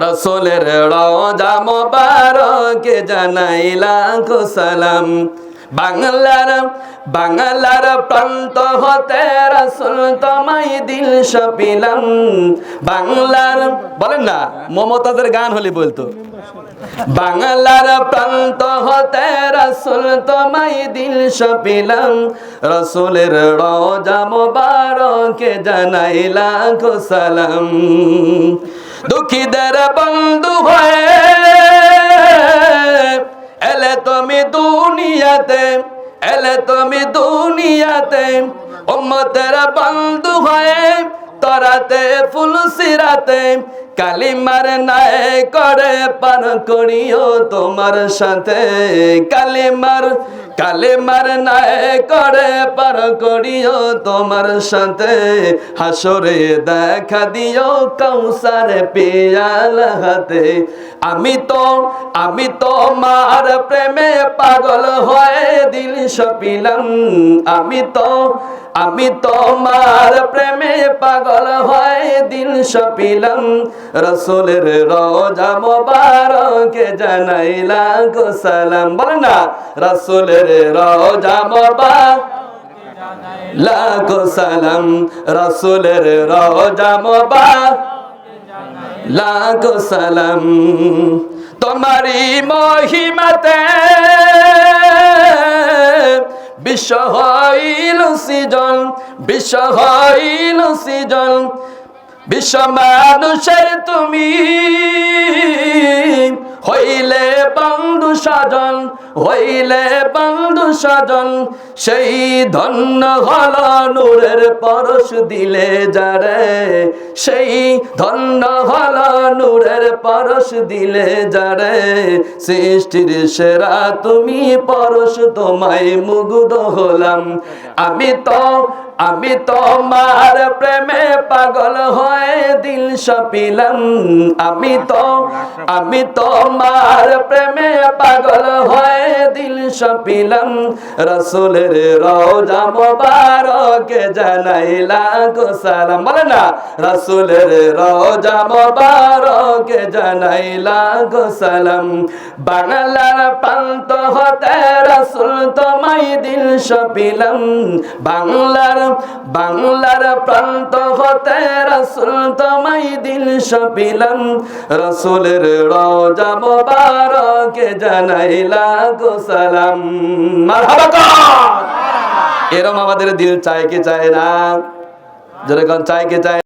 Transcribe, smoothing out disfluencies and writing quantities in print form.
রাসূলের রওজা মোবারকে জানাই লাখো সালাম। বাংলার প্রান্ত হতে রাসূল তোমায় দিল সপিলাম। বাংলার বলেন না, মমতাজের গান হলে বলতো, বাংলার প্রান্ত হতে রাসূল তোমায় দিল সপিলাম। রাসূলের রওজা মোবারকে জানাই লাখো সালাম। দুঃখীদের বন্ধু হয়ে এলে তুমি দুনিয়াতে, এলে তুমি দুনিয়াতে, উম্মতের বন্ধু হয়ে তরাতে ফুল সিরাতে, কালিমার নাই করে পার করিও তোমার সাথে। কালিমার নাই করে পার করিও তোমার সাথে। হাসরে দেখা দিও কাউসার পেয়ালা হাতে। আমি তো মার প্রেমে পাগল হয়ে দিল সপিলাম। আমি তো মার প্রেমে পাগল হয়ে দিল সপিলাম। রাসূলের রওজা মোবারকে জানাই লাখো সালাম। বলেন না, রাসূলের রওজা মোবারকে লাখো সালাম। রাসূলের রওজা মোবারকে লাখো সালাম। তোমারি মহিমাতে বিশ্ব হইল সৃজন, বিশ্ব হইল সৃজন। বিশ্ব মানুষের তুমি হইলে বন্ধু স্বজন, হইলে বন্ধু স্বজন। সেই ধন্য হল নূরের পরশ দিলে যারে, সেই ধন্য হল নূরের পরশ দিলে যারে। সৃষ্টির সেরা তুমি পরশ তোমায় মুগ্ধ হলাম। আমি তো মার প্রেমে পাগল হয়ে দিল সপিলাম। আমি তো মার প্রেমে পাগল হয়ে দিল সপিলাম। রাসূলের রওজা মোবারকে জানাই লাখো সালাম। বলে না, রাসূলের রওজা মোবারকে জানাই লাখো সালাম। বাংলার প্রান্ত হতে রাসূল তোমায় দিল সপিলাম। বাংলার প্রান্ত হতে রাসূল তোমায় দিল সপিলাম। রাসূলের রওজা মোবারকে জানাই লাখো সালাম। মারহাবা। এরকম আমাদের দিল চায় কি চায় না? যেরকম চায় কি চায়।